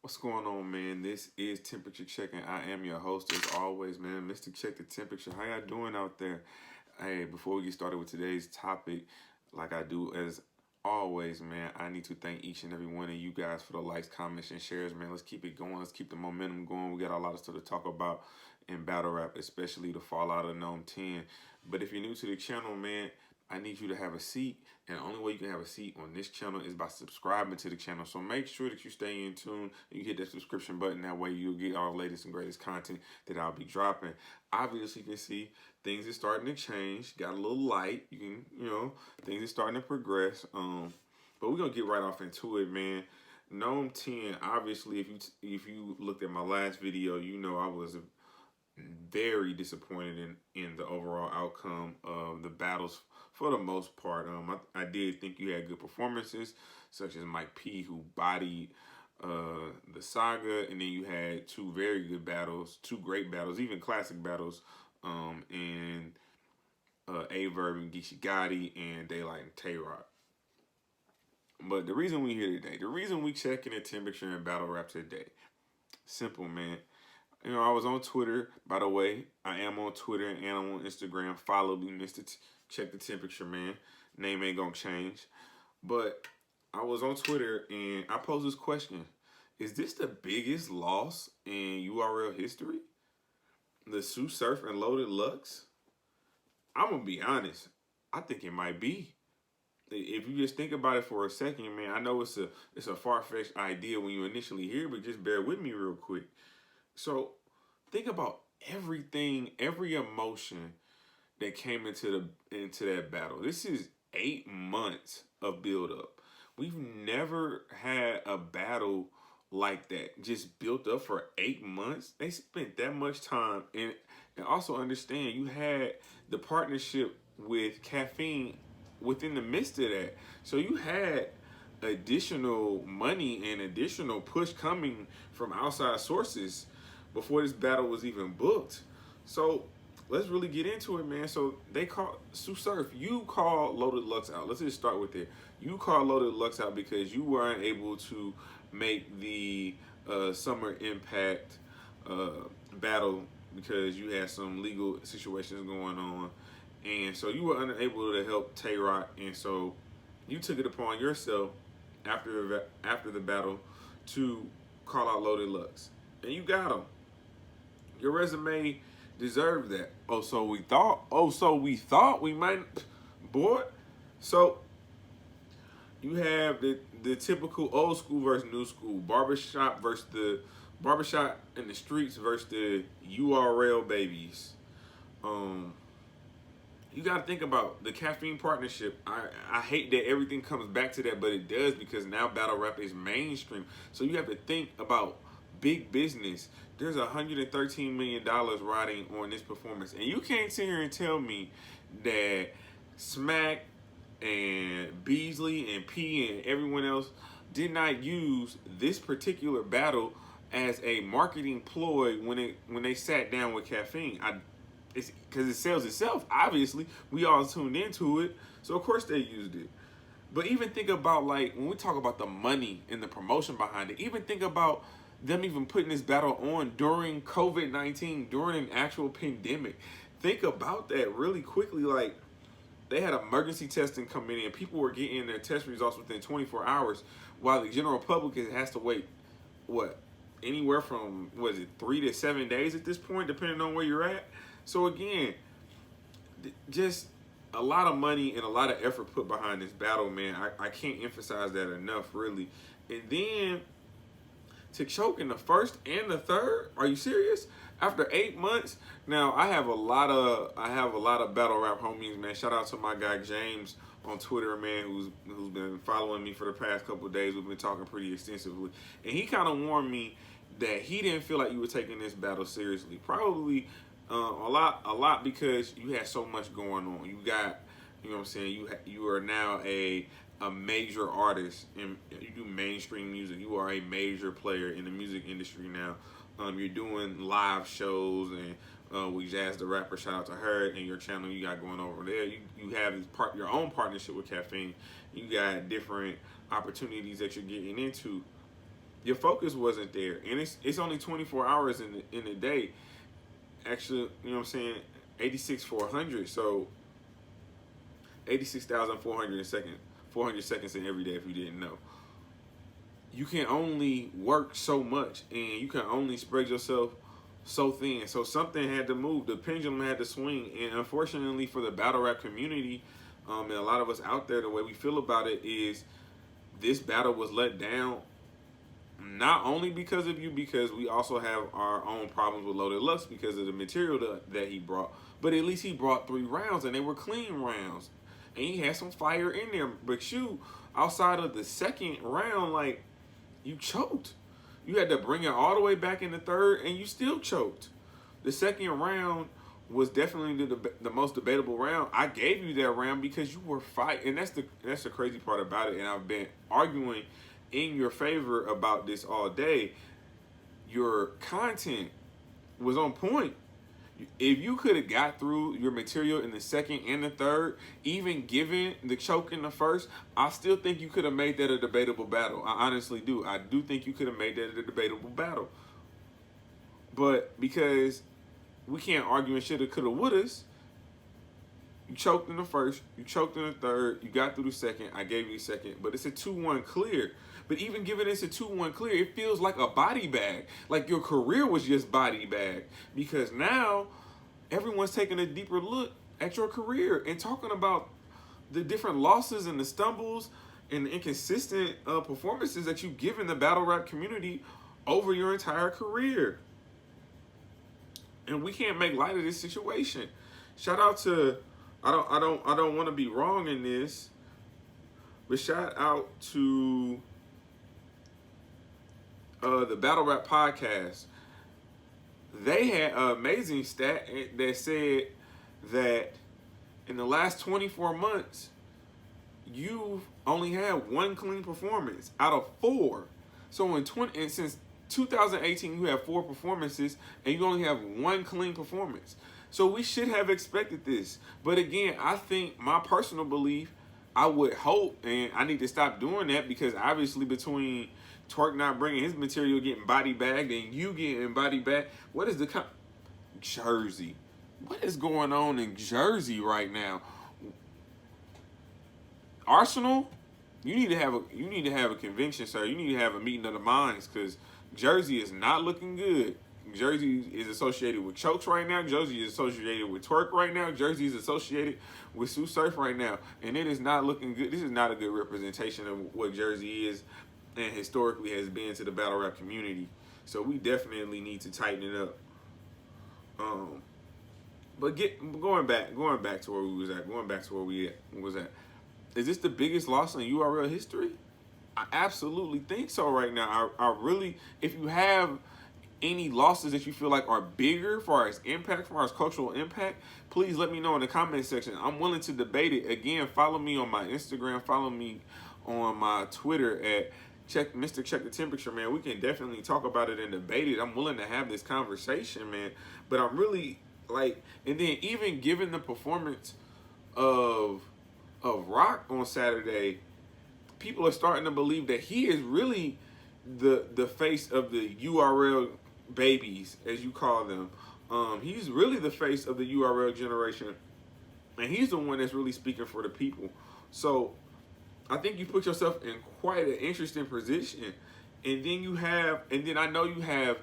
What's going on, man? This is Temperature Check, and I am your host as always, man. Mr. Check the Temperature. How y'all doing out there? Hey, before we get started with today's topic, like I do as always, man, I need to thank each and every one of you guys for the likes, comments, and shares, man. Let's keep it going. Let's keep the momentum going. We got a lot of stuff to talk about in battle rap, especially the fallout of Gnome 10. But if you're new to the channel, man, I need you to have a seat. And the only way you can have a seat on this channel is by subscribing to the channel. So make sure that you stay in tune and you hit that subscription button. That way you'll get all the latest and greatest content that I'll be dropping. Obviously, you can see things are starting to change. Got a little light. You can, things are starting to progress. But we're gonna get right off into it, man. Gnome 10, obviously, if you looked at my last video, you know I was very disappointed in the overall outcome of the battles for the most part. I did think you had good performances, such as Mike P, who bodied the Saga, and then you had two very good battles, two great battles, even classic battles, in Averb and Geechee Gotti and Daylight and Tay-Rock. But the reason we here today, the reason we checking the temperature in battle rap today, simple, man. I was on Twitter, by the way. I am on Twitter and I'm on Instagram. Follow me, Mr. Check the Temperature, man. Name ain't gonna change. But I was on Twitter and I posed this question. Is this the biggest loss in URL history? The Sue Surf and Loaded Lux? I'm gonna be honest. I think it might be. If you just think about it for a second, man, I know it's a far-fetched idea when you initially hear it, but just bear with me real quick. So think about everything, every emotion that came into that battle. This is 8 months of build-up. We've never had a battle like that just built up for 8 months. They spent that much time, and also understand you had the partnership with Caffeine within the midst of that. So you had additional money and additional push coming from outside sources before this battle was even booked. So let's really get into it, man. So they call Sue Surf. You called Loaded Lux out. Let's just start with it. You called Loaded Lux out because you weren't able to make the Summer Impact battle because you had some legal situations going on, and so you were unable to help Tay-Rock, and so you took it upon yourself after the battle to call out Loaded Lux, and you got him. Your resume deserved that. So we thought we might, boy. So you have the typical old school versus new school, barbershop versus the barbershop in the streets versus the URL babies. You got to think about the Caffeine partnership. I hate that everything comes back to that, but it does because now battle rap is mainstream. So you have to think about big business. There's $113 million riding on this performance. And you can't sit here and tell me that Smack and Beasley and P and everyone else did not use this particular battle as a marketing ploy when they sat down with Caffeine. It's because it sells itself. Obviously, we all tuned into it, so of course they used it. But even think about, like, when we talk about the money and the promotion behind it, even think about them even putting this battle on during COVID-19, during an actual pandemic. Think about that really quickly. Like, they had emergency testing come in and people were getting their test results within 24 hours while the general public has to wait, anywhere from, 3 to 7 days at this point, depending on where you're at. So again, just a lot of money and a lot of effort put behind this battle, man. I can't emphasize that enough, really. And then to choke in the first and the third, are you serious? After 8 months? Now I have a lot of battle rap homies, man. Shout out to my guy James on Twitter, man, who's been following me for the past couple of days. We've been talking pretty extensively, and he kind of warned me that he didn't feel like you were taking this battle seriously. Probably a lot because you had so much going on. You got, you know what I'm saying, you are now a major artist and you do mainstream music. You are a major player in the music industry now. You're doing live shows and with Jazz the Rapper, shout out to her, and your channel you got going over there. You have your own partnership with Caffeine. You got different opportunities that you're getting into. your focus wasn't there, and it's only 24 hours in the day. Actually, you know what I'm saying, 86,400. So 86,400 seconds, 400 seconds in every day. If you didn't know, you can only work so much, and you can only spread yourself so thin. So something had to move. The pendulum had to swing, and unfortunately for the battle rap community, and a lot of us out there, the way we feel about it is this battle was let down. Not only because of you, because we also have our own problems with Loaded Lux because of the material that he brought. But at least he brought 3 rounds, and they were clean rounds. And he had some fire in there. But you, outside of the second round, like, you choked. You had to bring it all the way back in the third, and you still choked. The second round was definitely the most debatable round. I gave you that round because you were fighting, and that's the crazy part about it. And I've been arguing in your favor about this all day. Your content was on point. If you could have got through your material in the second and the third, even given the choke in the first, I still think you could have made that a debatable battle. I honestly do. I do think you could have made that a debatable battle. But because we can't argue in shoulda, coulda, wouldas, you choked in the first, you choked in the third, you got through the second, I gave you a second, but it's a 2-1 clear. But even given it's a 2-1 clear, it feels like a body bag. Like your career was just body bag. Because now everyone's taking a deeper look at your career and talking about the different losses and the stumbles and the inconsistent performances that you've given the battle rap community over your entire career. And we can't make light of this situation. Shout out to, I don't want to be wrong in this, but shout out to the Battle Rap podcast. They had an amazing stat that said that in the last 24 months, you've only had 1 clean performance out of 4. So and since 2018, you have 4 performances, and you only have 1 clean performance. So we should have expected this. But again, I think my personal belief, I would hope, and I need to stop doing that because obviously between Twerk not bringing his material, getting body bagged, and you getting body bagged, what is the Jersey? What is going on in Jersey right now? Arsenal, you need to have a convention, sir. You need to have a meeting of the minds because Jersey is not looking good. Jersey is associated with chokes right now. Jersey is associated with Twerk right now. Jersey is associated with Sue Surf right now, and it is not looking good. This is not a good representation of what Jersey is and historically has been to the battle rap community. So we definitely need to tighten it up. But going back to where we was at. Is this the biggest loss in URL history? I absolutely think so right now. I really, if you have any losses that you feel like are bigger as far as impact, as far as cultural impact, please let me know in the comment section. I'm willing to debate it. Again, follow me on my Instagram, follow me on my Twitter at Mr. Check the Temperature, man. We can definitely talk about it and debate it. I'm willing to have this conversation, man. But I'm really like, and then even given the performance of Rock on Saturday, people are starting to believe that he is really the face of the URL babies, as you call them. He's really the face of the URL generation, and he's the one that's really speaking for the people. So I think you put yourself in quite an interesting position, and then I know you have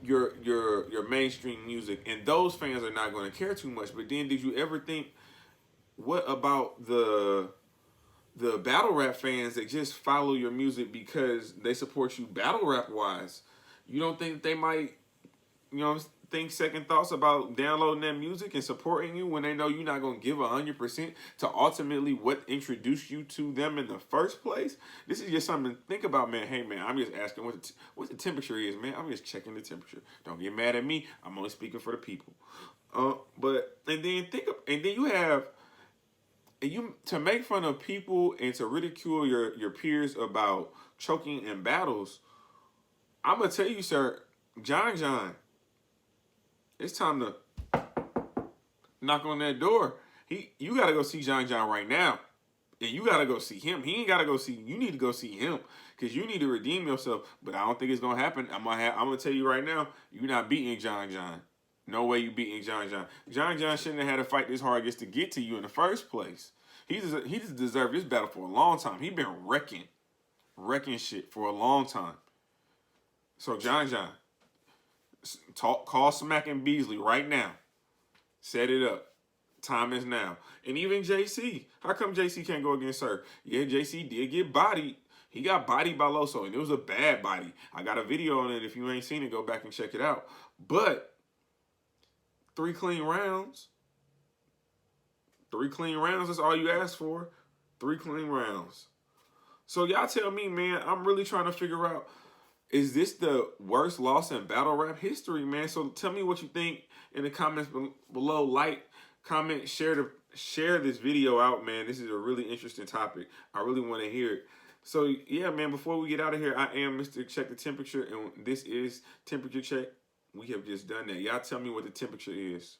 your mainstream music, and those fans are not going to care too much. But then, did you ever think, what about the battle rap fans that just follow your music because they support you battle rap wise? You don't think they might, think second thoughts about downloading that music and supporting you when they know you're not going to give 100% to ultimately what introduced you to them in the first place? This is just something to think about, man. Hey, man, I'm just asking what the temperature is, man. I'm just checking the temperature. Don't get mad at me. I'm only speaking for the people. To make fun of people and to ridicule your peers about choking in battles, I'm going to tell you, sir, John, it's time to knock on that door. You got to go see John right now. And you got to go see him. He ain't got to go see you. You need to go see him because you need to redeem yourself. But I don't think it's going to happen. I'm going to tell you right now, you're not beating John John. No way you beating John John. John John shouldn't have had to fight this hard just to get to you in the first place. He just deserved this battle for a long time. He been wrecking shit for a long time. So John John, call Smack and Beasley right now. Set it up. Time is now. And even JC. How come JC can't go against her? Yeah, JC did get bodied. He got bodied by Loso, and it was a bad body. I got a video on it. If you ain't seen it, go back and check it out. But 3 clean rounds. 3 clean rounds, that's all you asked for. 3 clean rounds. So y'all tell me, man, I'm really trying to figure out, is this the worst loss in battle rap history, man? So tell me what you think in the comments below. Like, comment, share this video out, man. This is a really interesting topic. I really want to hear it. So yeah, man, before we get out of here, I am Mr. Check the Temperature, and this is Temperature Check. We have just done that. Y'all tell me what the temperature is.